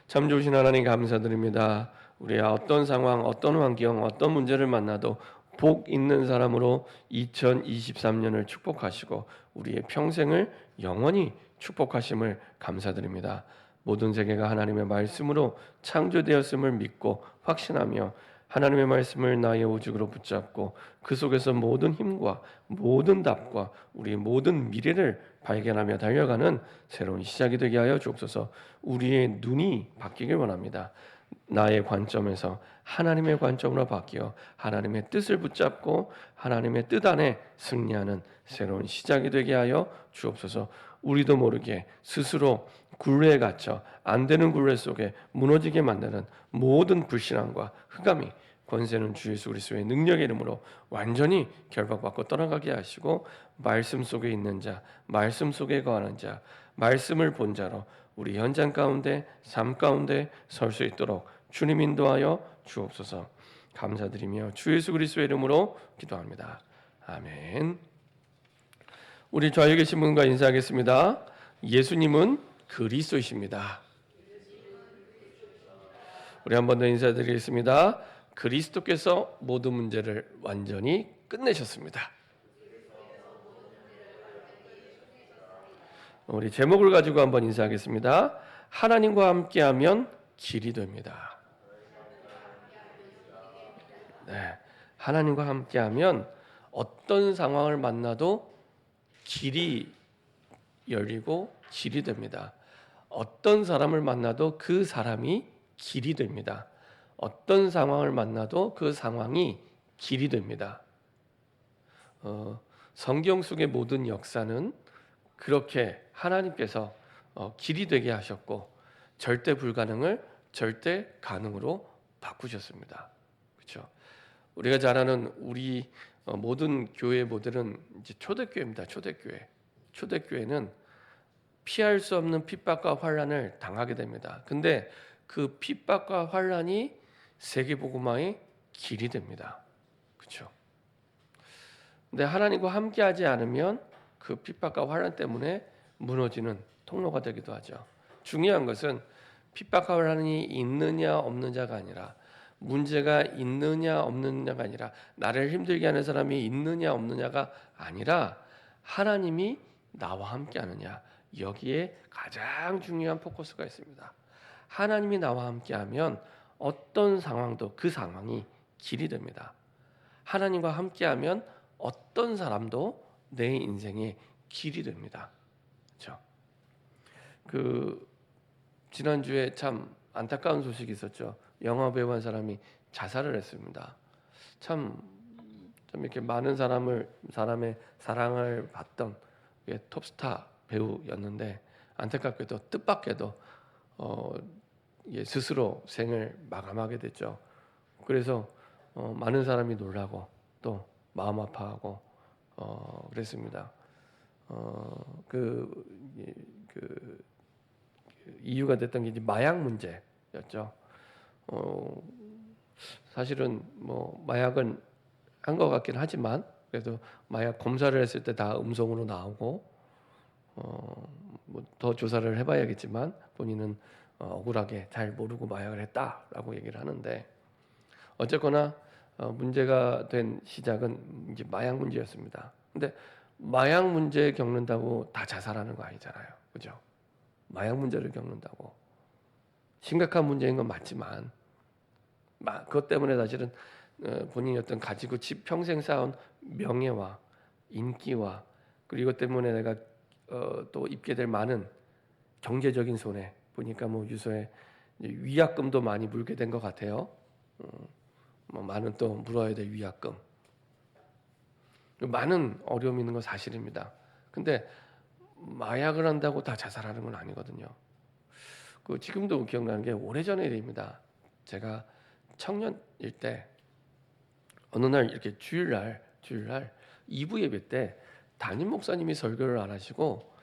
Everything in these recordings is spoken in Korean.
참 좋으신 하나님 감사드립니다. 우리가 어떤 상황, 어떤 환경, 어떤 문제를 만나도 복 있는 사람으로 2023년을 축복하시고 우리의 평생을 영원히 축복하심을 감사드립니다. 모든 세계가 하나님의 말씀으로 창조되었음을 믿고 확신하며 하나님의 말씀을 나의 오직으로 붙잡고 그 속에서 모든 힘과 모든 답과 우리 모든 미래를 발견하며 달려가는 새로운 시작이 되게 하여 주옵소서. 우리의 눈이 바뀌길 원합니다. 나의 관점에서 하나님의 관점으로 바뀌어 하나님의 뜻을 붙잡고 하나님의 뜻 안에 승리하는 새로운 시작이 되게 하여 주옵소서. 우리도 모르게 스스로 굴레에 갇혀 안 되는 굴레 속에 무너지게 만드는 모든 불신앙과 흑암이 권세는 주 예수 그리스도의 능력의 이름으로 완전히 결박받고 떠나가게 하시고 말씀 속에 있는 자, 말씀 속에 거하는 자, 말씀을 본 자로 우리 현장 가운데 삶 가운데 설 수 있도록 주님 인도하여 주옵소서. 감사드리며 주 예수 그리스도의 이름으로 기도합니다. 아멘. 우리 좌우에 계신 분과 인사하겠습니다. 예수님은 그리스도이십니다. 우리 한 번 더 인사드리겠습니다. 그리스도께서 모든 문제를 완전히 끝내셨습니다. 우리 제목을 가지고 한번 인사하겠습니다. 하나님과 함께하면 길이 됩니다. 네, 하나님과 함께하면 어떤 상황을 만나도 길이 열리고 길이 됩니다. 어떤 사람을 만나도 그 사람이 길이 됩니다. 어떤 상황을 만나도 그 상황이 길이 됩니다. 성경 속의 모든 역사는 그렇게 하나님께서 길이 되게 하셨고 절대 불가능을 절대 가능으로 바꾸셨습니다. 그렇죠? 우리가 잘 아는 우리 모든 교회 모델은 이제 초대교회입니다. 초대교회. 초대교회는 피할 수 없는 핍박과 환란을 당하게 됩니다. 근데 그 핍박과 환란이 세계복음화의 길이 됩니다. 그렇죠? 근데 하나님과 함께하지 않으면 그 핍박과 환란 때문에 무너지는 통로가 되기도 하죠. 중요한 것은 핍박과 환란이 있느냐 없느냐가 아니라 문제가 있느냐 없느냐가 아니라 나를 힘들게 하는 사람이 있느냐 없느냐가 아니라 하나님이 나와 함께하느냐, 여기에 가장 중요한 포커스가 있습니다. 하나님이 나와 함께하면 어떤 상황도 그 상황이 길이 됩니다. 하나님과 함께하면 어떤 사람도 내 인생의 길이 됩니다. 그렇죠? 지난주에 참 안타까운 소식이 있었죠. 영화 배우 한 사람이 자살을 했습니다. 참 이렇게 많은 사람의 사랑을 받던 톱스타 배우였는데 안타깝게도 뜻밖에도 스스로 생을 마감하게 됐죠. 그래서 많은 사람이 놀라고 또 마음 아파하고 그랬습니다. 이유가 됐던 게 이제 마약 문제였죠. 사실은 뭐 마약은 한 것 같긴 하지만 그래도 마약 검사를 했을 때 다 음성으로 나오고 뭐 더 조사를 해봐야겠지만 본인은 억울하게 잘 모르고 마약을 했다라고 얘기를 하는데 어쨌거나 문제가 된 시작은 이제 마약 문제였습니다. 근데 마약 문제 겪는다고 다 자살하는 거 아니잖아요, 그죠? 마약 문제를 겪는다고 심각한 문제인 건 맞지만 그것 때문에 사실은 본인이 어떤 가지고 평생 쌓은 명예와 인기와 그리고 이것 때문에 내가 또 입게 될 많은 경제적인 손해 보니까 뭐 유서에 위약금도 많이 물게 된 것 같아요. 뭐 많은 또 물어야 될 위약금, 많은 어려움이 있는 건 사실입니다. 근데 마약을 한다고 다 자살하는 건 아니거든요. 지금도 기억나는 게 오래전의 일입니다. 제가 청년일 때 어느 날 이렇게 주일날 2부 예배 때 담임 목사님이 설교를 안 하시고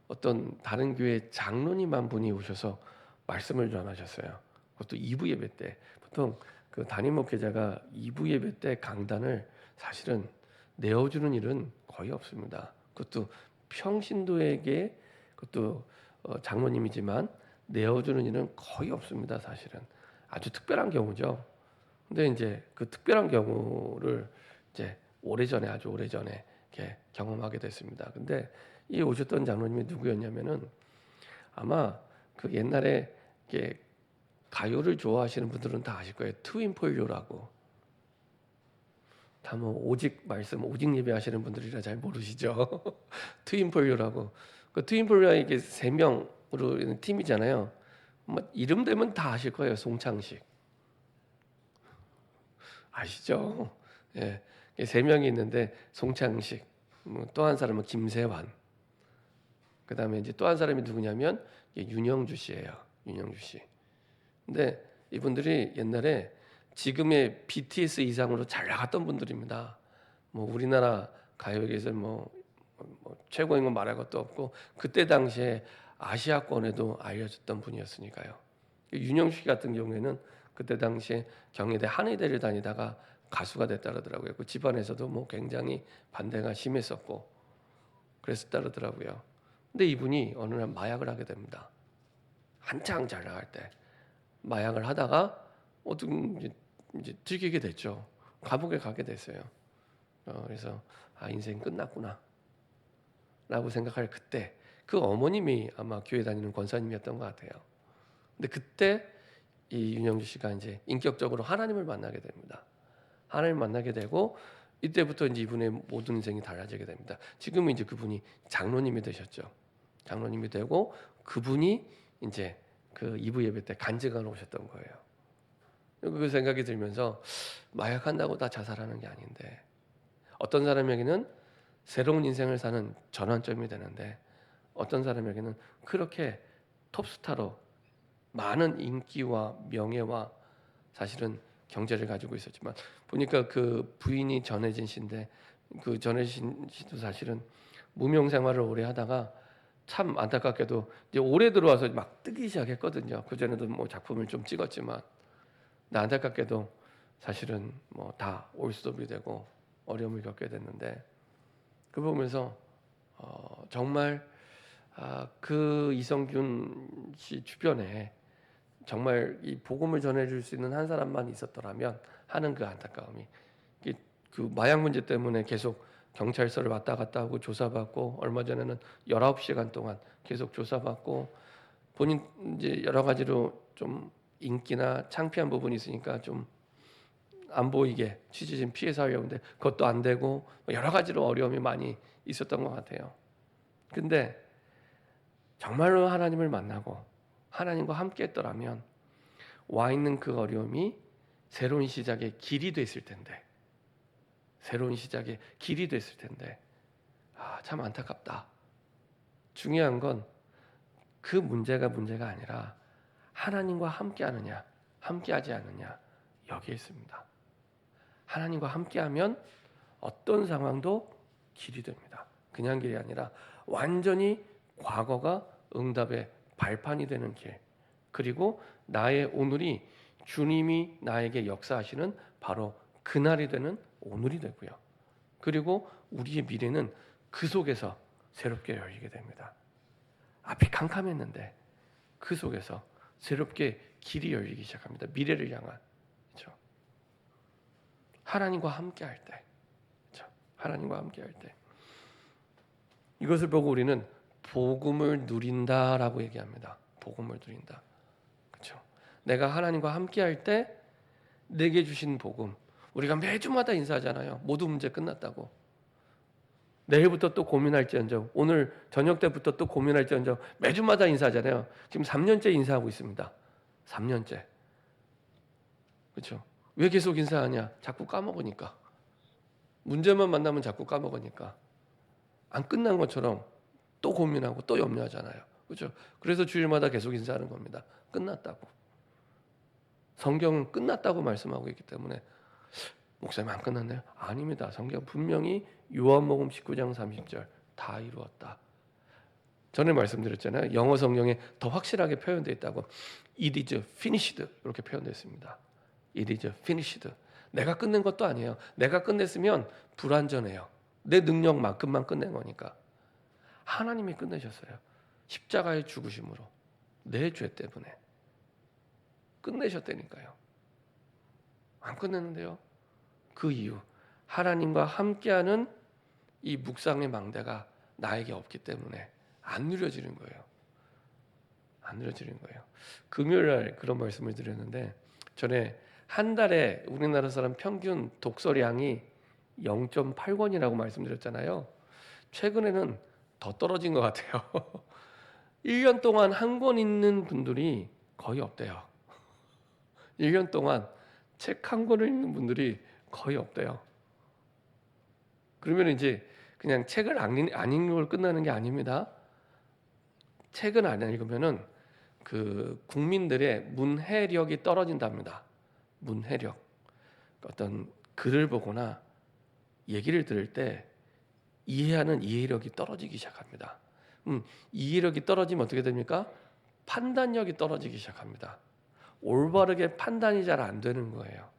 어떤 다른 교회 장로님 한 분이 오셔서 말씀을 전하셨어요. 그것도 2부 예배 때. 보통 그 담임 목회자가 2부 예배 때 강단을 사실은 내어주는 일은 거의 없습니다. 그것도 평신도에게, 그것도 장로님이지만 내어주는 일은 거의 없습니다. 사실은 아주 특별한 경우죠. 근데 이제 그 특별한 경우를 이제 오래전에 아주 오래전에 이렇게 경험하게 됐습니다. 근데 이 오셨던 장로님이 누구였냐면은 아마 그 옛날에 이렇게 가요를 좋아하시는 분들은 다 아실 거예요. 트윈폴리오라고. 다 뭐 오직 말씀, 오직 예배하시는 분들이라 잘 모르시죠. 트윈폴리오라고. 그 트윈폴리오가 이게 세 명으로 있는 팀이잖아요. 뭐 이름 되면 다 아실 거예요. 송창식 아시죠? 예, 세 명이 있는데 송창식, 또 한 사람은 김세환. 그다음에 이제 또 한 사람이 누구냐면 윤영주 씨예요. 윤영주 씨. 근데 이분들이 옛날에 지금의 BTS 이상으로 잘 나갔던 분들입니다. 뭐 우리나라 가요계에서 최고인 건 말할 것도 없고 그때 당시에 아시아권에도 알려졌던 분이었으니까요. 윤영식 같은 경우에는 그때 당시에 경희대 한의대를 다니다가 가수가 됐다 그러더라고요. 그 집안에서도 뭐 굉장히 반대가 심했었고 그랬었다 그러더라고요. 근데 이분이 어느 날 마약을 하게 됩니다. 한창 잘 나갈 때 마약을 하다가 어떤 이제 들키게 됐죠. 감옥에 가게 됐어요. 그래서 인생 끝났구나 라고 생각할 그때 그 어머님이 아마 교회 다니는 권사님이었던 것 같아요. 근데 그때 이 윤영주 씨가 이제 인격적으로 하나님을 만나게 됩니다. 하나님을 만나게 되고 이때부터 이제 이분의 모든 인생이 달라지게 됩니다. 지금은 이제 그분이 장로님이 되셨죠. 장로님이 되고 그분이 이제 그 2부 예배 때 간증하러 오셨던 거예요. 그 생각이 들면서 마약한다고 다 자살하는 게 아닌데 어떤 사람에게는 새로운 인생을 사는 전환점이 되는데 어떤 사람에게는 그렇게 톱스타로 많은 인기와 명예와 사실은 경제를 가지고 있었지만 보니까 그 부인이 전혜진 씨인데 그 전혜진 씨도 사실은 무명 생활을 오래 하다가 참 안타깝게도 이제 올해 들어와서 막 뜨기 시작했거든요. 그 전에도 뭐 작품을 좀 찍었지만 근데 안타깝게도 사실은 뭐 다 올스톱이 되고 어려움을 겪게 됐는데 그 보면서 정말 그 이성균 씨 주변에 정말 이 복음을 전해줄 수 있는 한 사람만 있었더라면 하는 그 안타까움이 그 마약 문제 때문에 계속 경찰서를 왔다 갔다 하고 조사받고 얼마 전에는 19시간 동안 계속 조사받고 본인 이제 여러 가지로 좀 인기나 창피한 부분이 있으니까 좀 안 보이게 취재진 피해서 하려고 했는데 그것도 안 되고 여러 가지로 어려움이 많이 있었던 것 같아요. 근데 정말로 하나님을 만나고 하나님과 함께 했더라면 와 있는 그 어려움이 새로운 시작의 길이 됐을 텐데 새로운 시작의 길이 됐을 텐데 참 안타깝다. 중요한 건 그 문제가 아니라 하나님과 함께 하느냐 함께 하지 않느냐 여기에 있습니다. 하나님과 함께하면 어떤 상황도 길이 됩니다. 그냥 길이 아니라 완전히 과거가 응답의 발판이 되는 길, 그리고 나의 오늘이 주님이 나에게 역사하시는 바로 그날이 되는 오늘이 되고요. 그리고 우리의 미래는 그 속에서 새롭게 열리게 됩니다. 앞이 캄캄했는데 그 속에서 새롭게 길이 열리기 시작합니다. 미래를 향한. 그렇죠? 하나님과 함께 할 때. 그렇죠? 하나님과 함께 할 때. 이것을 보고 우리는 복음을 누린다라고 얘기합니다. 복음을 누린다. 그렇죠? 내가 하나님과 함께 할 때 내게 주신 복음. 우리가 매주마다 인사하잖아요. 모두 문제 끝났다고. 내일부터 또 고민할지언정, 오늘 저녁 때부터 또 고민할지언정 매주마다 인사하잖아요. 지금 3년째 인사하고 있습니다. 3년째. 그렇죠? 왜 계속 인사하냐? 자꾸 까먹으니까. 문제만 만나면 자꾸 까먹으니까. 안 끝난 것처럼 또 고민하고 또 염려하잖아요. 그렇죠? 그래서 주일마다 계속 인사하는 겁니다. 끝났다고. 성경은 끝났다고 말씀하고 있기 때문에 목사님 안 끝났나요? 아닙니다. 성경 분명히 요한복음 19장 30절 다 이루었다. 전에 말씀드렸잖아요. 영어 성경에 더 확실하게 표현되어 있다고. It is finished 이렇게 표현되어 있습니다. It is finished. 내가 끝낸 것도 아니에요. 내가 끝냈으면 불완전해요. 내 능력만큼만 끝낸 거니까. 하나님이 끝내셨어요. 십자가의 죽으심으로. 내 죄 때문에 끝내셨다니까요. 안 끝냈는데요. 그 이유 하나님과 함께하는 이 묵상의 망대가 나에게 없기 때문에 안 누려지는 거예요. 안 누려지는 거예요. 금요일날 그런 말씀을 드렸는데 전에 한 달에 우리나라 사람 평균 독서량이 0.8권이라고 말씀드렸잖아요. 최근에는 더 떨어진 것 같아요. 1년 동안 한 권 읽는 분들이 거의 없대요. 1년 동안 책 한 권을 읽는 분들이 거의 없대요. 그러면 이제 그냥 책을 안 읽는 걸 끝나는 게 아닙니다. 책은 안 읽으면은 그 국민들의 문해력이 떨어진답니다. 문해력. 어떤 글을 보거나 얘기를 들을 때 이해하는 이해력이 떨어지기 시작합니다. 이해력이 떨어지면 어떻게 됩니까? 판단력이 떨어지기 시작합니다. 올바르게 판단이 잘 안 되는 거예요.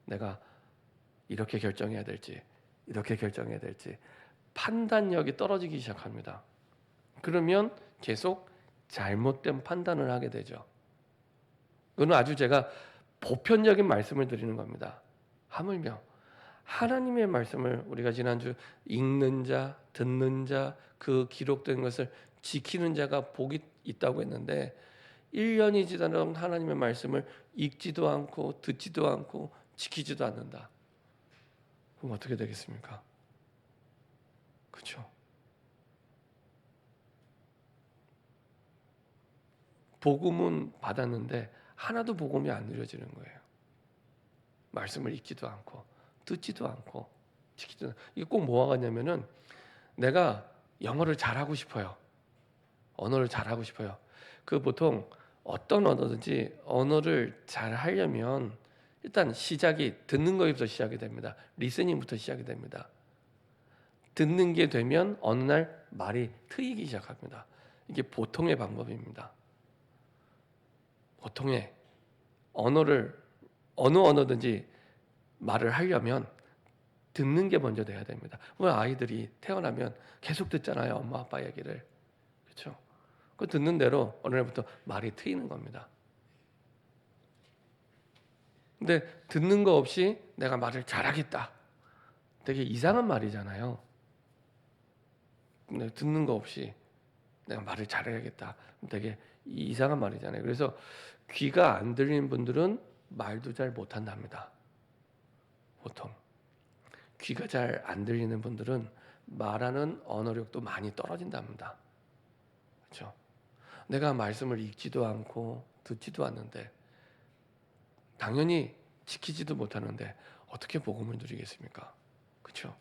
내가 이렇게 결정해야 될지, 이렇게 결정해야 될지 판단력이 떨어지기 시작합니다. 그러면 계속 잘못된 판단을 하게 되죠. 그건 아주 제가 보편적인 말씀을 드리는 겁니다. 하물며 하나님의 말씀을 우리가 지난주 읽는 자, 듣는 자, 그 기록된 것을 지키는 자가 복이 있다고 했는데 1년이 지나도 하나님의 말씀을 읽지도 않고 듣지도 않고 지키지도 않는다. 그럼 어떻게 되겠습니까? 그렇죠? 복음은 받았는데 하나도 복음이 안 누려지는 거예요. 말씀을 읽지도 않고 듣지도 않고 지키지도 않고. 이게 꼭 뭐가 같냐면은 내가 영어를 잘하고 싶어요. 언어를 잘하고 싶어요. 그 보통 어떤 언어든지 언어를 잘 하려면 일단 시작이 듣는 거부터 시작이 됩니다. 리스닝부터 시작이 됩니다. 듣는 게 되면 어느 날 말이 트이기 시작합니다. 이게 보통의 방법입니다. 보통의 언어를 어느 언어든지 말을 하려면 듣는 게 먼저 돼야 됩니다. 왜 아이들이 태어나면 계속 듣잖아요. 엄마 아빠 얘기를. 그렇죠? 그 듣는 대로 어느 날부터 말이 트이는 겁니다. 근데 듣는 거 없이 내가 말을 잘하겠다. 되게 이상한 말이잖아요. 근데 듣는 거 없이 내가 말을 잘해야겠다. 되게 이상한 말이잖아요. 그래서 귀가 안 들리는 분들은 말도 잘 못한답니다. 보통 귀가 잘 안 들리는 분들은 말하는 언어력도 많이 떨어진답니다. 그렇죠? 내가 말씀을 읽지도 않고 듣지도 않는데 당연히 지키지도 못하는데 어떻게 복음을 누리겠습니까? 그렇죠?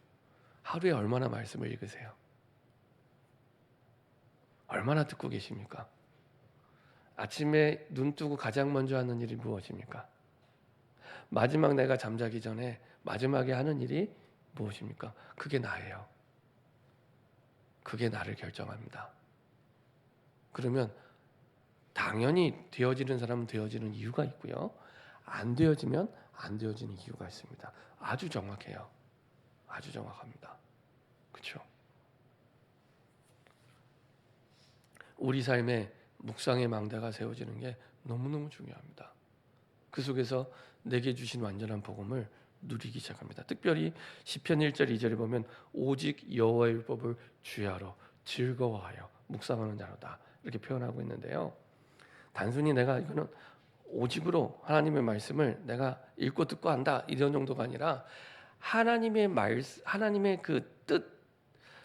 하루에 얼마나 말씀을 읽으세요? 얼마나 듣고 계십니까? 아침에 눈 뜨고 가장 먼저 하는 일이 무엇입니까? 마지막 내가 잠자기 전에 마지막에 하는 일이 무엇입니까? 그게 나예요. 그게 나를 결정합니다. 그러면 당연히 되어지는 사람은 되어지는 이유가 있고요. 안 되어지면 안 되어지는 이유가 있습니다. 아주 정확해요. 아주 정확합니다. 그렇죠? 우리 삶에 묵상의 망대가 세워지는 게 너무너무 중요합니다. 그 속에서 내게 주신 완전한 복음을 누리기 시작합니다. 특별히 시편 1절 2절에 보면 오직 여호와의 율법을 주야로 즐거워하여 묵상하는 자로다 이렇게 표현하고 있는데요. 단순히 내가 이거는 오직으로 하나님의 말씀을 내가 읽고 듣고 한다 이런 정도가 아니라 하나님의 그 뜻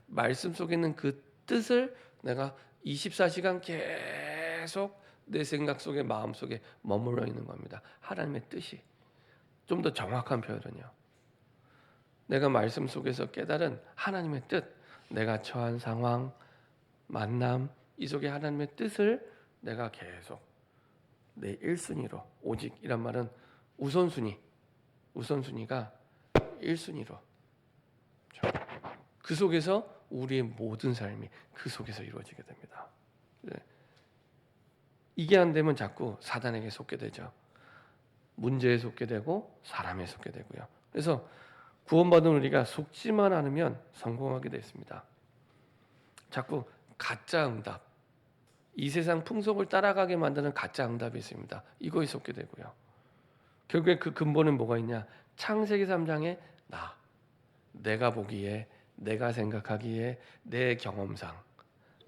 말씀 속에 있는 그 뜻을 내가 24시간 계속 내 생각 속에 마음 속에 머물러 있는 겁니다. 하나님의 뜻이 좀 더 정확한 표현은요. 내가 말씀 속에서 깨달은 하나님의 뜻, 내가 처한 상황, 만남 이 속에 하나님의 뜻을 내가 계속 내 1순위로 오직 이란 말은 우선순위가 1순위로 그 속에서 우리의 모든 삶이 그 속에서 이루어지게 됩니다. 이게 안 되면 자꾸 사단에게 속게 되죠. 문제에 속게 되고 사람에 속게 되고요. 그래서 구원받은 우리가 속지만 않으면 성공하게 됐습니다. 자꾸 가짜 응답 이 세상 풍속을 따라가게 만드는 가짜 응답이 있습니다. 이거에 속게 되고요. 결국에 그 근본은 뭐가 있냐? 창세기 3장에 내가 보기에, 내가 생각하기에, 내 경험상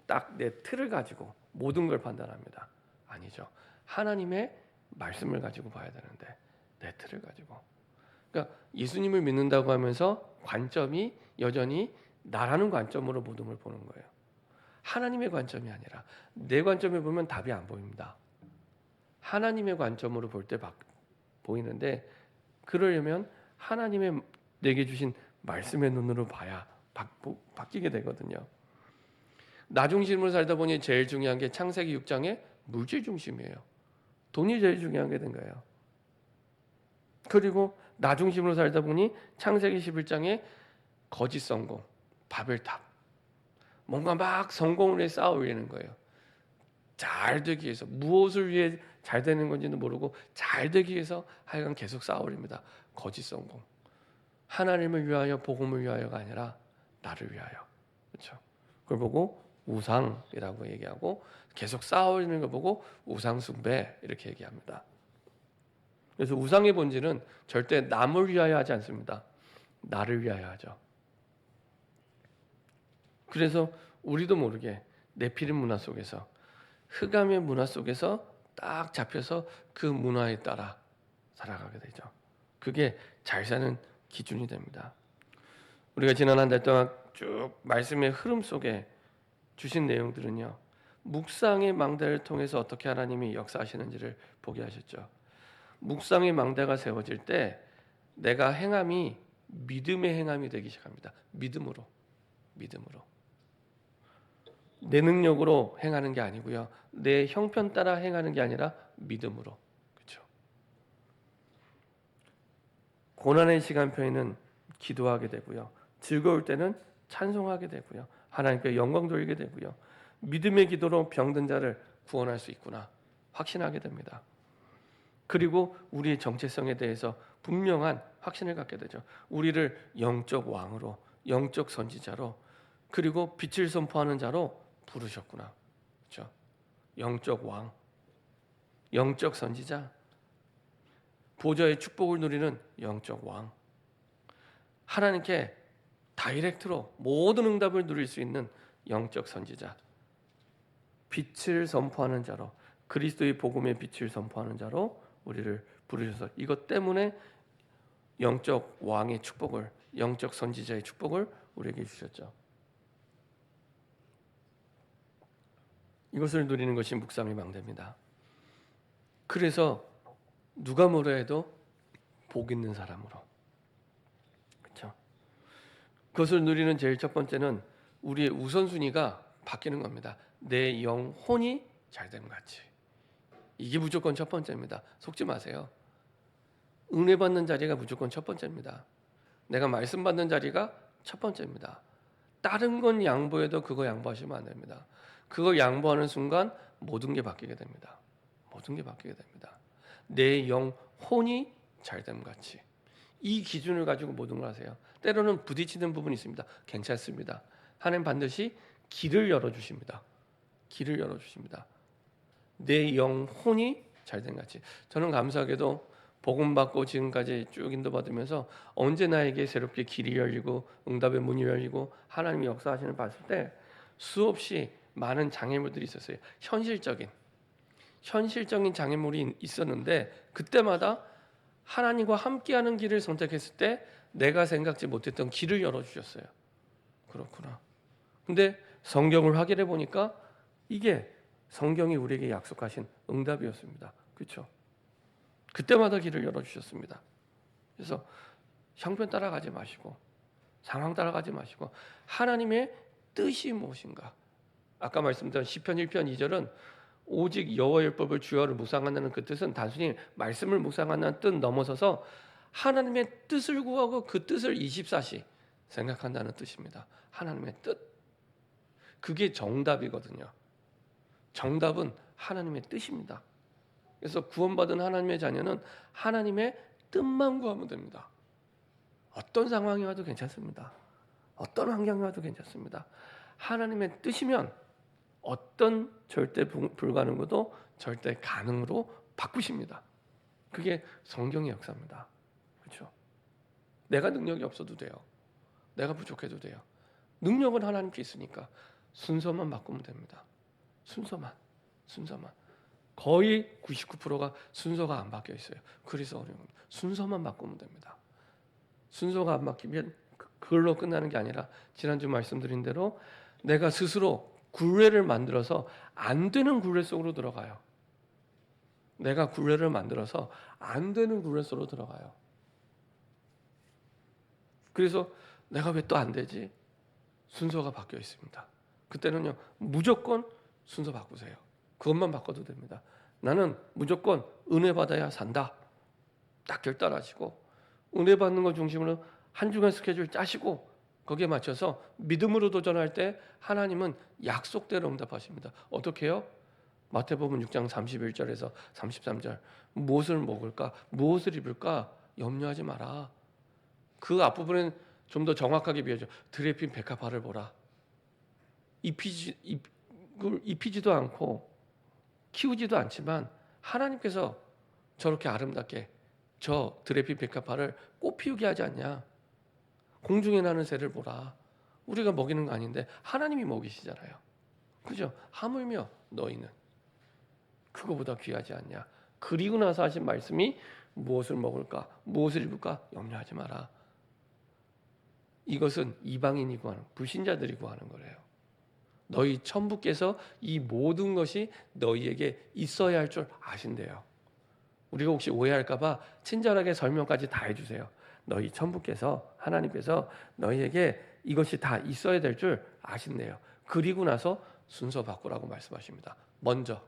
딱 내 틀을 가지고 모든 걸 판단합니다. 아니죠. 하나님의 말씀을 가지고 봐야 되는데 내 틀을 가지고. 그러니까 예수님을 믿는다고 하면서 관점이 여전히 나라는 관점으로 모든 걸 보는 거예요. 하나님의 관점이 아니라 내 관점에 보면 답이 안 보입니다. 하나님의 관점으로 볼 때 보이는데, 그러려면 하나님의 내게 주신 말씀의 눈으로 봐야 바뀌게 되거든요. 나 중심으로 살다 보니 제일 중요한 게 창세기 6장의 물질 중심이에요. 돈이 제일 중요한 게 된 거예요. 그리고 나 중심으로 살다 보니 창세기 11장에 거짓 성공, 바벨탑, 뭔가 막 성공을 위해 쌓아올리는 거예요. 잘 되기 위해서, 무엇을 위해 잘 되는 건지는 모르고 잘 되기 위해서 하여간 계속 쌓아올립니다. 거짓 성공. 하나님을 위하여, 복음을 위하여가 아니라 나를 위하여. 그렇죠? 그걸 보고 우상이라고 얘기하고, 계속 쌓아올리는 걸 보고 우상 숭배 이렇게 얘기합니다. 그래서 우상의 본질은 절대 남을 위하여 하지 않습니다. 나를 위하여 하죠. 그래서 우리도 모르게 네피림 문화 속에서, 흑암의 문화 속에서 딱 잡혀서 그 문화에 따라 살아가게 되죠. 그게 잘 사는 기준이 됩니다. 우리가 지난 한 달 동안 쭉 말씀의 흐름 속에 주신 내용들은요, 묵상의 망대를 통해서 어떻게 하나님이 역사하시는지를 보게 하셨죠. 묵상의 망대가 세워질 때 내가 행함이 믿음의 행함이 되기 시작합니다. 믿음으로. 내 능력으로 행하는 게 아니고요, 내 형편 따라 행하는 게 아니라 믿음으로. 그렇죠? 고난의 시간표에는 기도하게 되고요, 즐거울 때는 찬송하게 되고요, 하나님께 영광 돌리게 되고요, 믿음의 기도로 병든 자를 구원할 수 있구나 확신하게 됩니다. 그리고 우리의 정체성에 대해서 분명한 확신을 갖게 되죠. 우리를 영적 왕으로, 영적 선지자로, 그리고 빛을 선포하는 자로 부르셨구나. 그렇죠? 영적 왕, 영적 선지자, 보좌의 축복을 누리는 영적 왕, 하나님께 다이렉트로 모든 응답을 누릴 수 있는 영적 선지자, 빛을 선포하는 자로, 그리스도의 복음의 빛을 선포하는 자로 우리를 부르셔서, 이것 때문에 영적 왕의 축복을, 영적 선지자의 축복을 우리에게 주셨죠. 이것을 누리는 것이 묵상의 망대입니다. 그래서 누가 뭐라 해도 복 있는 사람으로. 그렇죠? 그것을 누리는 제일 첫 번째는 우리의 우선순위가 바뀌는 겁니다. 내 영혼이 잘됨 같이. 이게 무조건 첫 번째입니다. 속지 마세요. 은혜 받는 자리가 무조건 첫 번째입니다. 내가 말씀 받는 자리가 첫 번째입니다. 다른 건 양보해도 그거 양보하시면 안 됩니다. 그거 양보하는 순간 모든 게 바뀌게 됩니다. 모든 게 바뀌게 됩니다. 내 영혼이 잘됨 같이. 이 기준을 가지고 모든 걸 하세요. 때로는 부딪히는 부분이 있습니다. 괜찮습니다. 하나님 반드시 길을 열어주십니다. 길을 열어주십니다. 내 영혼이 잘됨 같이. 저는 감사하게도 복음 받고 지금까지 쭉 인도받으면서 언제 나에게 새롭게 길이 열리고 응답의 문이 열리고 하나님이 역사하시는 봤을 때 수없이 많은 장애물들이 있었어요. 현실적인 장애물이 있었는데, 그때마다 하나님과 함께하는 길을 선택했을 때 내가 생각지 못했던 길을 열어주셨어요. 그렇구나. 근데 성경을 확인해 보니까 이게 성경이 우리에게 약속하신 응답이었습니다. 그렇죠? 그때마다 길을 열어주셨습니다. 그래서 형편 따라가지 마시고, 상황 따라가지 마시고, 하나님의 뜻이 무엇인가. 아까 말씀드린 시편 1편 2절은 오직 여호와의 율법을 주야로 묵상한다는 그 뜻은 단순히 말씀을 묵상한다는 뜻 넘어서서 하나님의 뜻을 구하고 그 뜻을 24시 생각한다는 뜻입니다. 하나님의 뜻. 그게 정답이거든요. 정답은 하나님의 뜻입니다. 그래서 구원받은 하나님의 자녀는 하나님의 뜻만 구하면 됩니다. 어떤 상황이 와도 괜찮습니다. 어떤 환경이 와도 괜찮습니다. 하나님의 뜻이면 어떤 절대 불가능도 절대 가능으로 바꾸십니다. 그게 성경의 역사입니다. 그렇죠? 내가 능력이 없어도 돼요. 내가 부족해도 돼요. 능력은 하나님께 있으니까 순서만 바꾸면 됩니다. 순서만. 거의 99%가 순서가 안 바뀌어 있어요. 그래서 어려운 겁니다. 순서만 바꾸면 됩니다. 순서가 안 바뀌면 그걸로 끝나는 게 아니라 지난주 말씀드린 대로 내가 스스로 굴레를 만들어서 안 되는 굴레 속으로 들어가요. 내가 굴레를 만들어서 안 되는 굴레 속으로 들어가요. 그래서 내가 왜 또 안 되지? 순서가 바뀌어 있습니다. 그때는요, 무조건 순서 바꾸세요. 그것만 바꿔도 됩니다. 나는 무조건 은혜 받아야 산다. 딱 결단하시고 은혜 받는 것 중심으로 한 주간 스케줄 짜시고 거기에 맞춰서 믿음으로 도전할 때 하나님은 약속대로 응답하십니다. 어떻게 해요? 마태복음 6장 31절에서 33절 무엇을 먹을까? 무엇을 입을까? 염려하지 마라. 그 앞부분은 좀 더 정확하게 비워줘. 들에 핀 백합화를 보라. 입히지도 않고 키우지도 않지만 하나님께서 저렇게 아름답게 저 들에 핀 백합화를 꽃 피우게 하지 않냐. 공중에 나는 새를 보라. 우리가 먹이는 거 아닌데 하나님이 먹이시잖아요. 그죠? 하물며 너희는 그거보다 귀하지 않냐. 그리고 나서 하신 말씀이 무엇을 먹을까? 무엇을 입을까? 염려하지 마라. 이것은 이방인이 구하는, 불신자들이 구하는 거래요. 너희 천부께서 이 모든 것이 너희에게 있어야 할 줄 아신대요. 우리가 혹시 오해할까 봐 친절하게 설명까지 다 해주세요. 너희 천부께서, 하나님께서 너희에게 이것이 다 있어야 될 줄 아신대요. 그리고 나서 순서 바꾸라고 말씀하십니다. 먼저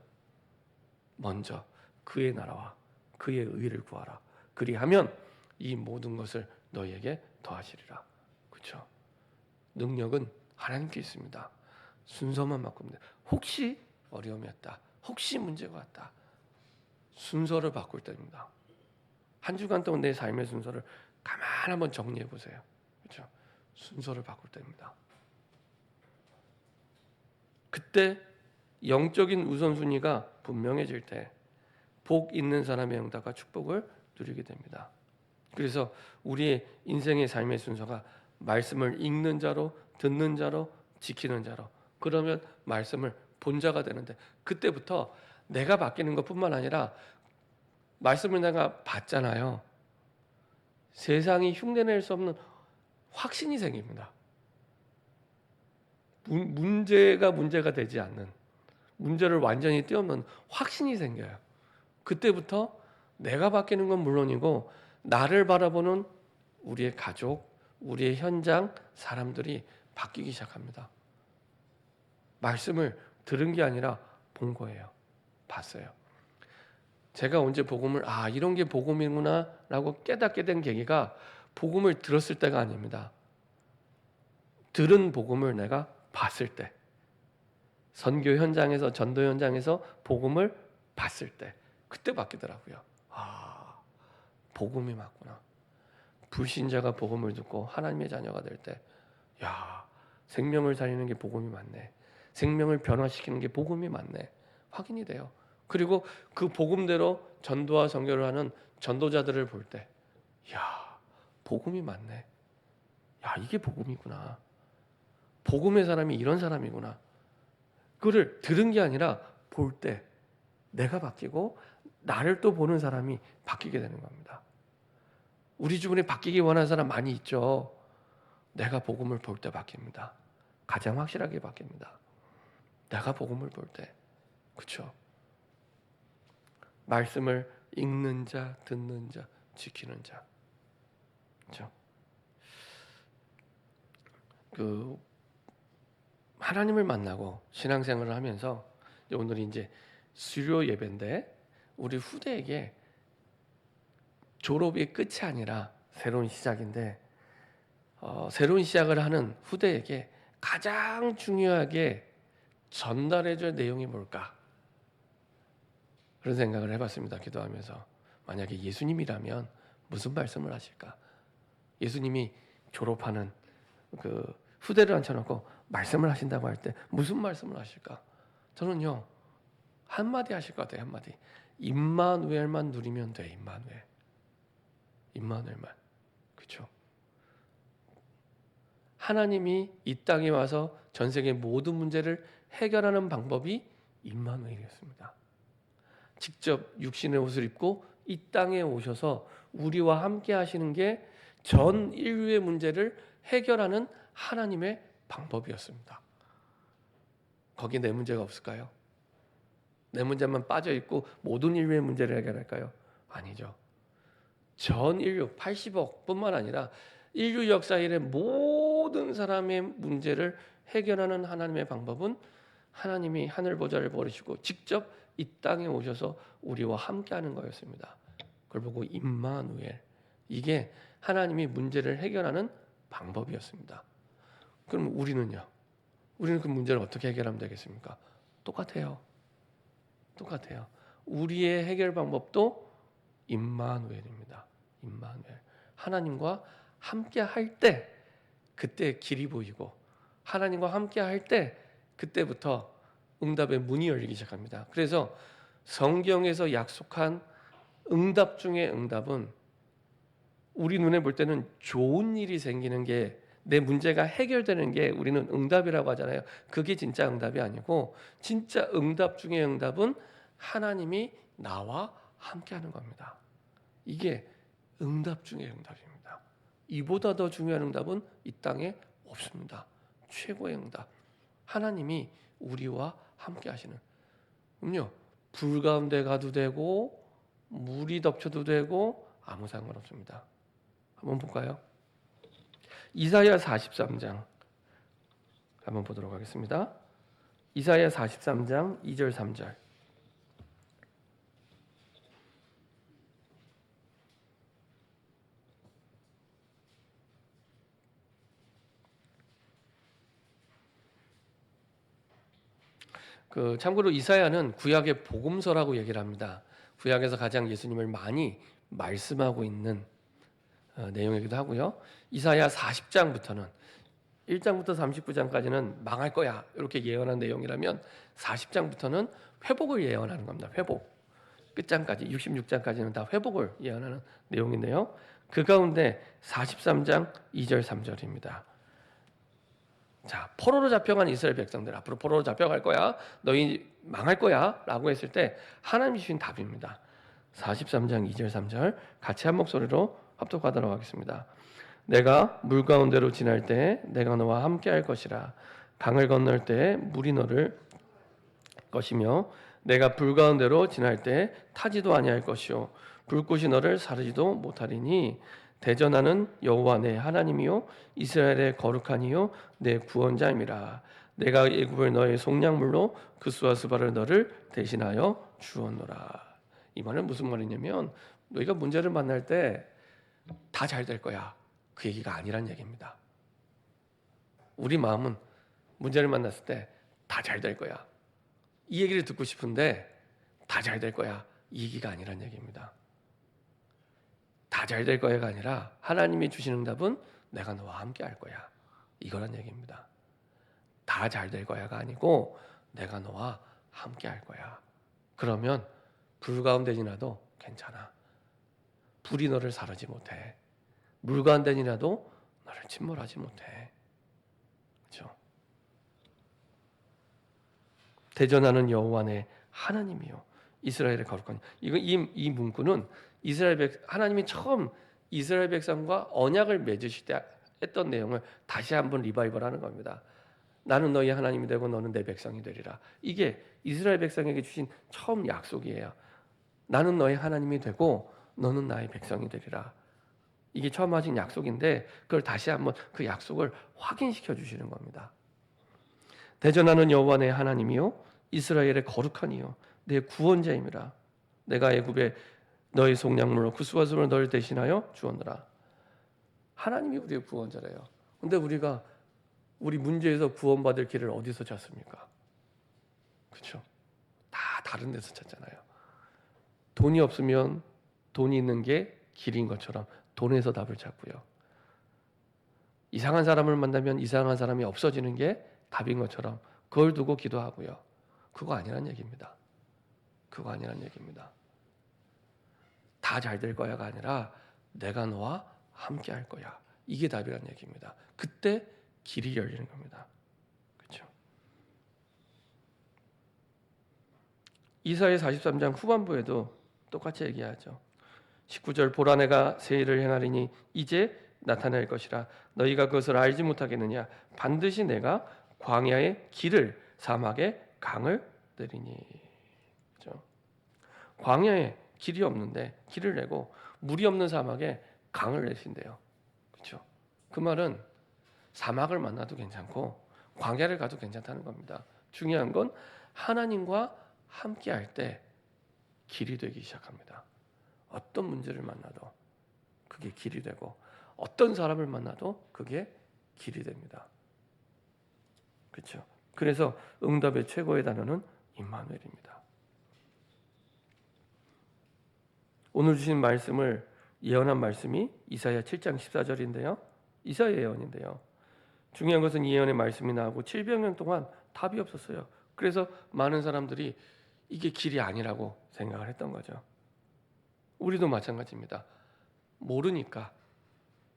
그의 나라와 그의 의를 구하라. 그리하면 이 모든 것을 너희에게 더하시리라. 그렇죠? 능력은 하나님께 있습니다. 순서만 바꾸면 돼. 혹시 어려움이 왔다. 혹시 문제가 왔다. 순서를 바꿀 때입니다. 한 주간 동안 내 삶의 순서를 가만 한번 정리해 보세요. 그렇죠? 순서를 바꿀 때입니다. 그때 영적인 우선순위가 분명해질 때 복 있는 사람의 응답과 축복을 누리게 됩니다. 그래서 우리의 인생의 삶의 순서가 말씀을 읽는 자로, 듣는 자로, 지키는 자로. 그러면 말씀을 본 자가 되는데 그때부터 내가 바뀌는 것뿐만 아니라 말씀을 내가 봤잖아요. 세상이 흉내낼 수 없는 확신이 생깁니다. 문제가 되지 않는, 문제를 완전히 뛰어넘는 확신이 생겨요. 그때부터 내가 바뀌는 건 물론이고 나를 바라보는 우리의 가족, 우리의 현장, 사람들이 바뀌기 시작합니다. 말씀을 들은 게 아니라 본 거예요. 봤어요. 제가 언제 복음을 이런 게 복음이구나 라고 깨닫게 된 계기가 복음을 들었을 때가 아닙니다. 들은 복음을 내가 봤을 때, 선교 현장에서, 전도 현장에서 복음을 봤을 때 그때 바뀌더라고요. 복음이 맞구나. 불신자가 복음을 듣고 하나님의 자녀가 될 때, 생명을 살리는 게 복음이 맞네. 생명을 변화시키는 게 복음이 맞네. 확인이 돼요. 그리고 그 복음대로 전도와 선교를 하는 전도자들을 볼 때, 복음이 맞네. 이게 복음이구나. 복음의 사람이 이런 사람이구나. 그거를 들은 게 아니라 볼 때 내가 바뀌고 나를 또 보는 사람이 바뀌게 되는 겁니다. 우리 주변에 바뀌기 원하는 사람 많이 있죠. 내가 복음을 볼 때 바뀝니다. 가장 확실하게 바뀝니다. 내가 복음을 볼 때. 그렇죠? 말씀을 읽는 자, 듣는 자, 지키는 자. 그렇죠? 하나님을 만나고 신앙생활을 하면서 오늘이 이제 수료 예배인데 우리 후대에게 졸업이 끝이 아니라 새로운 시작인데 새로운 시작을 하는 후대에게 가장 중요하게 전달해줄 내용이 뭘까? 그런 생각을 해봤습니다. 기도하면서 만약에 예수님이라면 무슨 말씀을 하실까? 예수님이 졸업하는 그 후대를 앉혀놓고 말씀을 하신다고 할 때 무슨 말씀을 하실까? 저는요 한마디 하실 것 같아요. 한마디. 임마누엘만 누리면 돼. 임마누엘만. 그렇죠? 하나님이 이 땅에 와서 전 세계 모든 문제를 해결하는 방법이 임마누엘이었습니다. 직접 육신의 옷을 입고 이 땅에 오셔서 우리와 함께 하시는 게 전 인류의 문제를 해결하는 하나님의 방법이었습니다. 거기에 내 문제가 없을까요? 내 문제만 빠져 있고 모든 인류의 문제를 해결할까요? 아니죠. 전 인류 80억뿐만 아니라 인류 역사 이래 모든 사람의 문제를 해결하는 하나님의 방법은 하나님이 하늘 보좌를 버리시고 직접 이 땅에 오셔서 우리와 함께하는 거였습니다. 그걸 보고 임마누엘, 이게 하나님이 문제를 해결하는 방법이었습니다. 그럼 우리는요? 우리는 그 문제를 어떻게 해결하면 되겠습니까? 똑같아요. 우리의 해결 방법도 임마누엘입니다. 임마누엘. 하나님과 함께 할 때 그때 길이 보이고 하나님과 함께 할 때 그때부터 응답의 문이 열리기 시작합니다. 그래서 성경에서 약속한 응답 중에 응답은 우리 눈에 볼 때는 좋은 일이 생기는 게, 내 문제가 해결되는 게 우리는 응답이라고 하잖아요. 그게 진짜 응답이 아니고 진짜 응답 중에 응답은 하나님이 나와 함께하는 겁니다. 이게 응답 중에 응답입니다. 이보다 더 중요한 응답은 이 땅에 없습니다. 최고의 응답. 하나님이 우리와 함께 하시는. 그럼요. 불 가운데 가도 되고 물이 덮쳐도 되고 아무 상관없습니다. 한번 볼까요? 이사야 43장 한번 보도록 하겠습니다. 이사야 43장 2절 3절. 참고로 이사야는 구약의 복음서라고 얘기를 합니다. 구약에서 가장 예수님을 많이 말씀하고 있는 내용이기도 하고요. 이사야 40장부터는 1장부터 39장까지는 망할 거야 이렇게 예언한 내용이라면 40장부터는 회복을 예언하는 겁니다. 회복. 끝장까지 66장까지는 다 회복을 예언하는 내용인데요. 그 가운데 43장 2절 3절입니다. 자, 포로로 잡혀간 이스라엘 백성들, 앞으로 포로로 잡혀갈 거야, 너희 망할 거야 라고 했을 때 하나님이 주신 답입니다. 43장 2절 3절 같이 한 목소리로 합독하도록 하겠습니다. 내가 물 가운데로 지날 때 내가 너와 함께 할 것이라. 강을 건널 때 물이 너를 것이며 내가 불 가운데로 지날 때 타지도 아니할 것이요 불꽃이 너를 사르지도 못하리니 대전하는 여호와 내 하나님이요 이스라엘의 거룩하니요 내 구원자임이라. 내가 애굽을 너의 속량물로 그 수와 수발을 너를 대신하여 주었노라. 이 말은 무슨 말이냐면 너희가 문제를 만날 때 다 잘 될 거야, 그 얘기가 아니란 얘기입니다. 우리 마음은 문제를 만났을 때 다 잘 될 거야, 이 얘기를 듣고 싶은데 다 잘 될 거야, 이 얘기가 아니란 얘기입니다. 다 잘 될 거야가 아니라 하나님이 주시는 응답은 내가 너와 함께 할 거야, 이거란 얘기입니다. 다 잘 될 거야가 아니고 내가 너와 함께 할 거야. 그러면 불 가운데 지나도 괜찮아. 불이 너를 사르지 못해. 물 가운데 지나도 너를 침몰하지 못해. 그렇죠? 대전하는 여호와 내 하나님이요 이스라엘의 거룩한. 이 문구는 하나님이 처음 이스라엘 백성과 언약을 맺으실 때 했던 내용을 다시 한번 리바이벌하는 겁니다. 나는 너희 하나님이 되고 너는 내 백성이 되리라. 이게 이스라엘 백성에게 주신 처음 약속이에요. 나는 너희 하나님이 되고 너는 나의 백성이 되리라. 이게 처음 하신 약속인데 그걸 다시 한번 그 약속을 확인시켜 주시는 겁니다. 대전하는 여호와 내 하나님이요 이스라엘의 거룩하니요 내 구원자임이라. 내가 애굽에 너의 속량물로 그 수와 수를 너를 대신하여 주었노라. 하나님이 우리의 구원자래요. 근데 우리가 우리 문제에서 구원받을 길을 어디서 찾습니까? 그렇죠? 다 다른 데서 찾잖아요. 돈이 없으면 돈이 있는 게 길인 것처럼 돈에서 답을 찾고요. 이상한 사람을 만나면 이상한 사람이 없어지는 게 답인 것처럼 그걸 두고 기도하고요. 그거 아니란 얘기입니다. 그거 아니란 얘기입니다. 다 잘 될 거야가 아니라 내가 너와 함께 할 거야. 이게 답이란 얘기입니다. 그때 길이 열리는 겁니다. 그렇죠? 이사야 43장 후반부에도 똑같이 얘기하죠. 19절 보라 내가 새 일을 행하리니 이제 나타날 것이라 너희가 그것을 알지 못하겠느냐 반드시 내가 광야의 길을 사막의 강을 내리니. 그렇죠? 광야에 길이 없는데 길을 내고 물이 없는 사막에 강을 내신대요. 그렇죠? 그 말은 사막을 만나도 괜찮고 광야를 가도 괜찮다는 겁니다. 중요한 건 하나님과 함께 할 때 길이 되기 시작합니다. 어떤 문제를 만나도 그게 길이 되고 어떤 사람을 만나도 그게 길이 됩니다. 그렇죠? 그래서 응답의 최고의 단어는 임마누엘입니다. 오늘 주신 말씀을 예언한 말씀이 이사야 7장 14절인데요. 이사야 예언인데요. 중요한 것은 이 예언의 말씀이 나오고 700년 동안 답이 없었어요. 그래서 많은 사람들이 이게 길이 아니라고 생각을 했던 거죠. 우리도 마찬가지입니다. 모르니까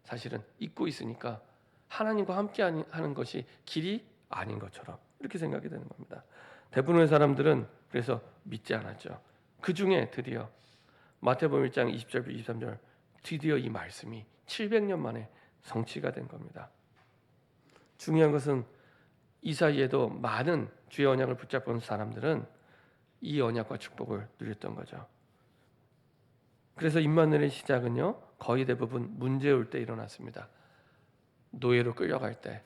사실은 잊고 있으니까 하나님과 함께 하는 것이 길이 아닌 것처럼 이렇게 생각이 되는 겁니다. 대부분의 사람들은 그래서 믿지 않았죠. 그 중에 드디어 마태복음 1장 20절 23절 드디어 이 말씀이 700년 만에 성취가 된 겁니다. 중요한 것은 이 사이에도 많은 주의 언약을 붙잡은 사람들은 이 언약과 축복을 누렸던 거죠. 그래서 임마누엘의 시작은요 거의 대부분 문제 올 때 일어났습니다. 노예로 끌려갈 때,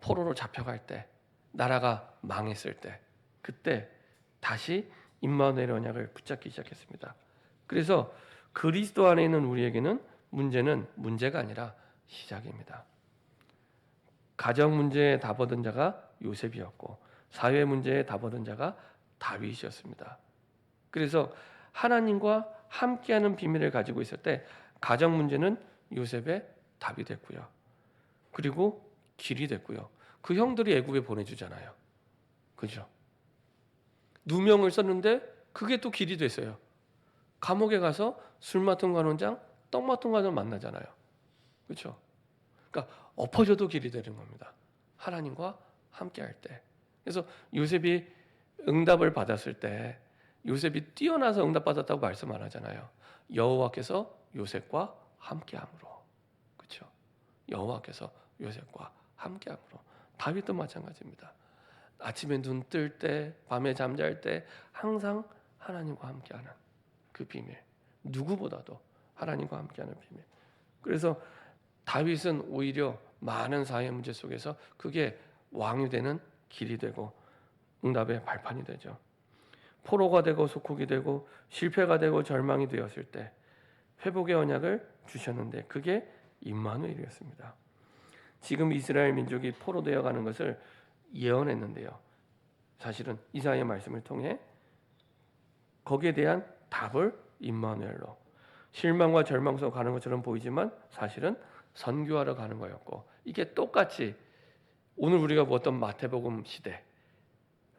포로로 잡혀갈 때, 나라가 망했을 때, 그때 다시 임마누엘의 언약을 붙잡기 시작했습니다. 그래서 그리스도 안에 있는 우리에게는 문제는 문제가 아니라 시작입니다. 가정 문제에 답 얻은 자가 요셉이었고 사회 문제에 답 얻은 자가 다윗이었습니다. 그래서 하나님과 함께하는 비밀을 가지고 있을 때 가정 문제는 요셉의 답이 됐고요. 그리고 길이 됐고요. 그 형들이 애굽에 보내주잖아요. 그죠? 누명을 썼는데 그게 또 길이 됐어요. 감옥에 가서 술 맡은 관원장, 떡 맡은 관원 만나잖아요. 그렇죠? 그러니까 엎어져도 길이 되는 겁니다. 하나님과 함께할 때. 그래서 요셉이 응답을 받았을 때 요셉이 뛰어나서 응답받았다고 말씀 안 하잖아요. 여호와께서 요셉과 함께함으로. 그렇죠? 여호와께서 요셉과 함께함으로. 다윗도 마찬가지입니다. 아침에 눈 뜰 때, 밤에 잠잘 때 항상 하나님과 함께하는 그 비밀. 누구보다도 하나님과 함께하는 비밀. 그래서 다윗은 오히려 많은 사회 문제 속에서 그게 왕이 되는 길이 되고 응답의 발판이 되죠. 포로가 되고 속국이 되고 실패가 되고 절망이 되었을 때 회복의 언약을 주셨는데 그게 임마누엘이었습니다. 지금 이스라엘 민족이 포로되어 가는 것을 예언했는데요. 사실은 이사야의 말씀을 통해 거기에 대한 답을 임마누엘로 실망과 절망 속으로 가는 것처럼 보이지만 사실은 선교하러 가는 거였고 이게 똑같이 오늘 우리가 보았던 마태복음 시대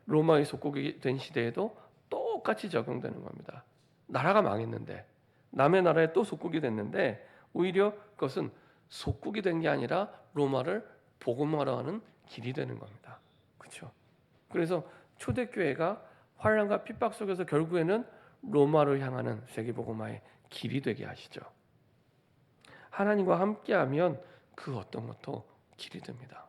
로마의 속국이 된 시대에도 똑같이 적용되는 겁니다. 나라가 망했는데 남의 나라에 또 속국이 됐는데 오히려 그것은 속국이 된 게 아니라 로마를 복음화로 하는 길이 되는 겁니다. 그렇죠? 그래서 초대교회가 환난과 핍박 속에서 결국에는 로마를 향하는 세계복음화의 길이 되게 하시죠. 하나님과 함께하면 그 어떤 것도 길이 됩니다.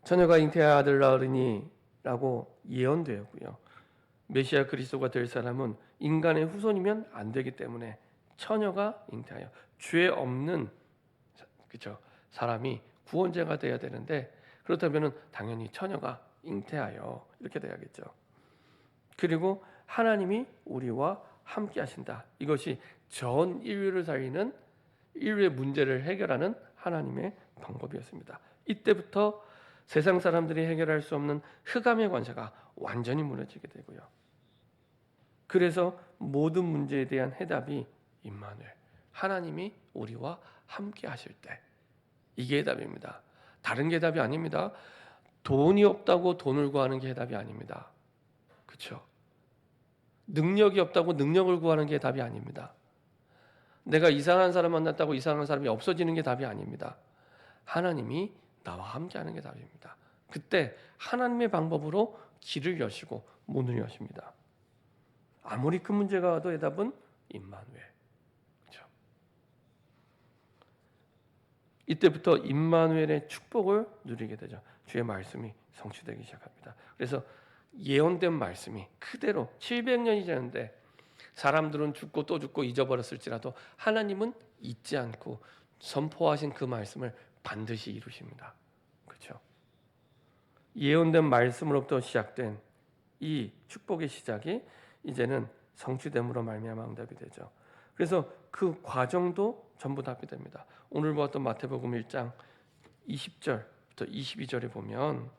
처녀가 잉태할 아들 낳으리니라고 예언되었고요. 메시아 그리스도가 될 사람은 인간의 후손이면 안 되기 때문에 처녀가 잉태하여 죄 없는 그죠 사람이 구원자가 돼야 되는데 그렇다면은 당연히 처녀가 잉태하여 이렇게 돼야겠죠. 그리고 하나님이 우리와 함께 하신다. 이것이 전 인류를 살리는 인류의 문제를 해결하는 하나님의 방법이었습니다. 이때부터 세상 사람들이 해결할 수 없는 흑암의 관세가 완전히 무너지게 되고요. 그래서 모든 문제에 대한 해답이 임마누엘, 하나님이 우리와 함께 하실 때 이게 답입니다. 다른 게 답이 아닙니다. 돈이 없다고 돈을 구하는 게 해답이 아닙니다. 그렇죠? 능력이 없다고 능력을 구하는 게 답이 아닙니다. 내가 이상한 사람 만났다고 이상한 사람이 없어지는 게 답이 아닙니다. 하나님이 나와 함께하는 게 답입니다. 그때 하나님의 방법으로 길을 여시고 문을 여십니다. 아무리 큰 문제가 와도 해답은 임마누엘. 그렇죠? 이때부터 임마누엘의 축복을 누리게 되죠. 주의 말씀이 성취되기 시작합니다. 그래서 예언된 말씀이 그대로 700년이 지났는데 사람들은 죽고 또 죽고 잊어버렸을지라도 하나님은 잊지 않고 선포하신 그 말씀을 반드시 이루십니다. 그렇죠? 예언된 말씀으로부터 시작된 이 축복의 시작이 이제는 성취됨으로 말미암아 응답이 되죠. 그래서 그 과정도 전부 답이 됩니다. 오늘 보았던 마태복음 1장 20절부터 22절에 보면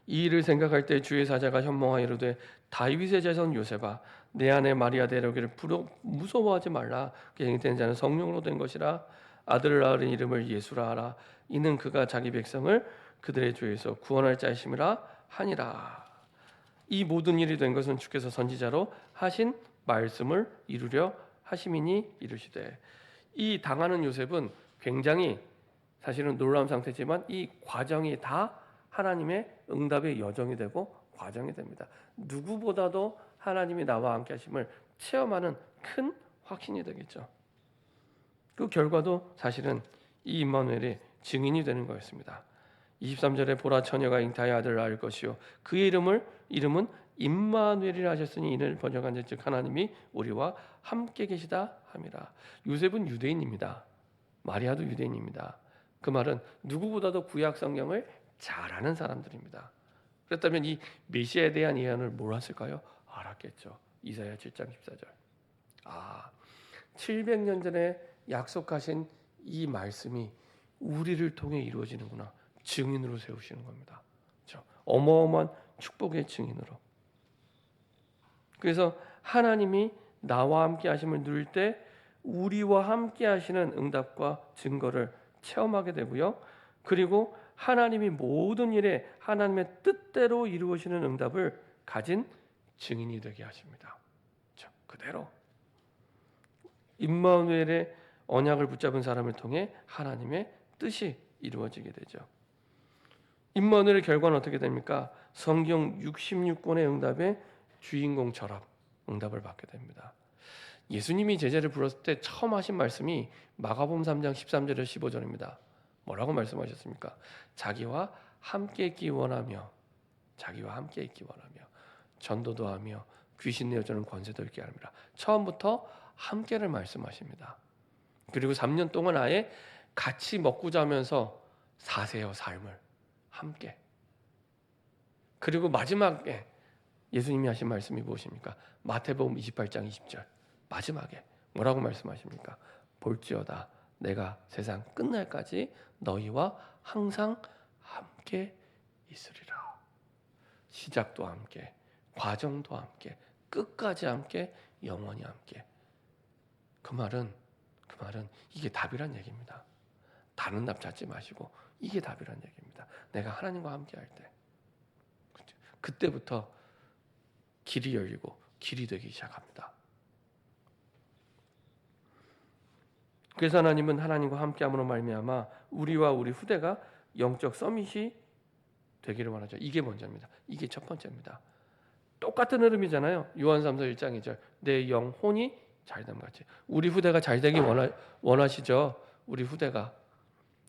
이 일을 생각할 때 주의 사자가 현몽하여 이르되 다윗의 자손 요셉아 내 아내 마리아 데려오기를 무서워하지 말라. 그 잉태된 자는 성령으로 된 것이라. 아들을 낳으린 이름을 예수라 하라. 이는 그가 자기 백성을 그들의 죄에서 구원할 자이심이라 하니라. 이 모든 일이 된 것은 주께서 선지자로 하신 말씀을 이루려 하심이니 이르시되. 이 당하는 요셉은 굉장히 사실은 놀라운 상태지만 이 과정이 다 하나님의 응답의 여정이 되고 과정이 됩니다. 누구보다도 하나님이 나와 함께 하심을 체험하는 큰 확신이 되겠죠. 그 결과도 사실은 이 임마누엘의 증인이 되는 거였습니다. 23절에 보라 처녀가 잉타의 아들을 낳을 것이요 그의 이름은 임마누엘이라 하셨으니 이를 번역한 즉 하나님이 우리와 함께 계시다 함이라. 요셉은 유대인입니다. 마리아도 유대인입니다. 그 말은 누구보다도 구약 성경을 잘 아는 사람들입니다. 그렇다면 이 메시아에 대한 예언을 몰랐을까요? 알았겠죠. 이사야 7장 14절. 700년 전에 약속하신 이 말씀이 우리를 통해 이루어지는구나. 증인으로 세우시는 겁니다. 그렇죠? 어마어마한 축복의 증인으로. 그래서 하나님이 나와 함께 하심을 누릴 때 우리와 함께 하시는 응답과 증거를 체험하게 되고요. 그리고 하나님이 모든 일에 하나님의 뜻대로 이루어지는 응답을 가진 증인이 되게 하십니다. 그대로 임마누엘의 언약을 붙잡은 사람을 통해 하나님의 뜻이 이루어지게 되죠. 임마누엘의 결과는 어떻게 됩니까? 성경 66권의 응답의 주인공처럼 응답을 받게 됩니다. 예수님이 제자를 불렀을 때 처음 하신 말씀이 마가복음 3장 13절에서 15절입니다. 뭐라고 말씀하셨습니까? 자기와 함께 있기 원하며 전도도 하며 귀신 내어주는 권세도 있게 합니다. 처음부터 함께를 말씀하십니다. 그리고 3년 동안 아예 같이 먹고 자면서 사세요, 삶을 함께. 그리고 마지막에 예수님이 하신 말씀이 무엇입니까? 마태복음 28장 20절 마지막에 뭐라고 말씀하십니까? 볼지어다 내가 세상 끝날까지 너희와 항상 함께 있으리라. 시작도 함께, 과정도 함께, 끝까지 함께, 영원히 함께. 그 말은 이게 답이란 얘기입니다. 다른 답 찾지 마시고 이게 답이란 얘기입니다. 내가 하나님과 함께 할 때 그때부터 길이 열리고 길이 되기 시작합니다. 그래서 하나님은 하나님과 함께함으로 말미암아 우리와 우리 후대가 영적 서밋이 되기를 원하죠. 이게 먼저입니다. 이게 첫 번째입니다. 똑같은 흐름이잖아요. 요한삼서 1장 2절 내 영혼이 잘됨 같이 우리 후대가 잘되기 원하시죠. 우리 후대가.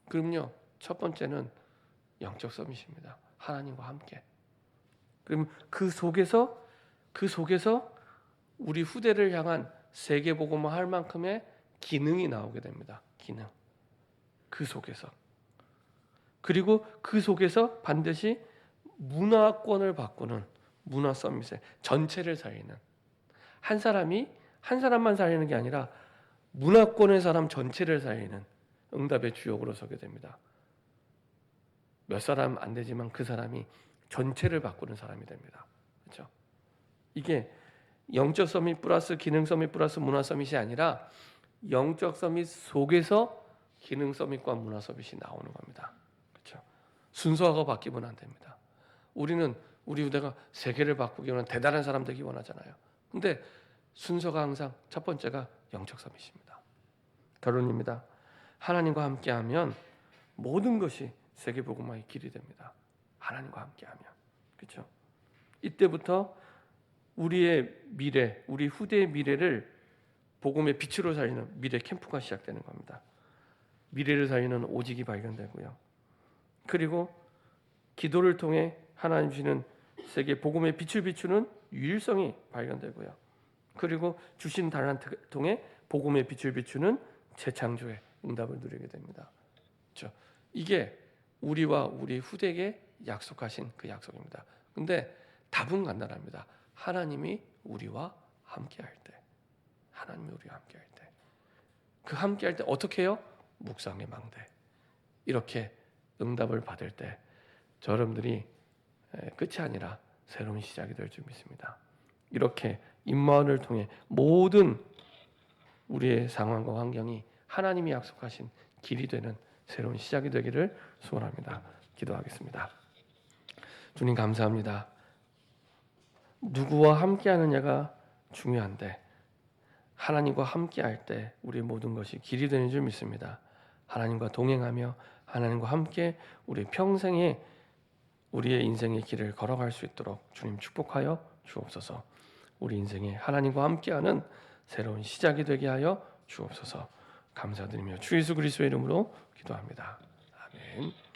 그럼요. 첫 번째는 영적 서밋입니다. 하나님과 함께. 그럼 그 속에서 우리 후대를 향한 세계복음화 할 만큼의 기능이 나오게 됩니다. 기능. 그 속에서. 그리고 그 속에서 반드시 문화권을 바꾸는 문화 서밋에 전체를 살리는 한 사람만 살리는 게 아니라 문화권의 사람 전체를 살리는 응답의 주역으로 서게 됩니다. 몇 사람 안 되지만 그 사람이 전체를 바꾸는 사람이 됩니다. 그렇죠? 이게 영적 서밋 플러스 기능 서밋 플러스 문화 서밋이 아니라 영적 서밋 속에서 기능 서밋과 문화 서밋이 나오는 겁니다. 그렇죠? 순서가 바뀌면 안 됩니다. 우리는 우리 후대가 세계를 바꾸기 원하는 대단한 사람 되기 원하잖아요. 근데 순서가 항상 첫 번째가 영적 서밋입니다. 결론입니다. 하나님과 함께하면 모든 것이 세계 복음화의 길이 됩니다. 하나님과 함께하면. 그렇죠? 이때부터 우리의 미래, 우리 후대의 미래를 복음의 빛으로 살리는 미래 캠프가 시작되는 겁니다. 미래를 살리는 오직이 발견되고요. 그리고 기도를 통해 하나님 주시는 세계 복음의 빛을 비추는 유일성이 발견되고요. 그리고 주신 달란트를 통해 복음의 빛을 비추는 재창조의 응답을 누리게 됩니다. 그렇죠? 이게 우리와 우리 후대에게 약속하신 그 약속입니다. 근데 답은 간단합니다. 하나님이 우리와 함께할 때, 하나님이 우리와 함께할 때, 그 함께할 때 어떻게 해요? 묵상의 망대. 이렇게 응답을 받을 때 여러분들이 끝이 아니라 새로운 시작이 될 줄 믿습니다. 이렇게 임마누엘을 통해 모든 우리의 상황과 환경이 하나님이 약속하신 길이 되는 새로운 시작이 되기를 소원합니다. 기도하겠습니다. 주님 감사합니다. 누구와 함께하느냐가 중요한데 하나님과 함께할 때 우리의 모든 것이 길이 되는 줄 믿습니다. 하나님과 동행하며 하나님과 함께 우리 평생에 우리의 인생의 길을 걸어갈 수 있도록 주님 축복하여 주옵소서. 우리 인생에 하나님과 함께하는 새로운 시작이 되게 하여 주옵소서. 감사드리며 주 예수 그리스도의 이름으로 기도합니다. 아멘.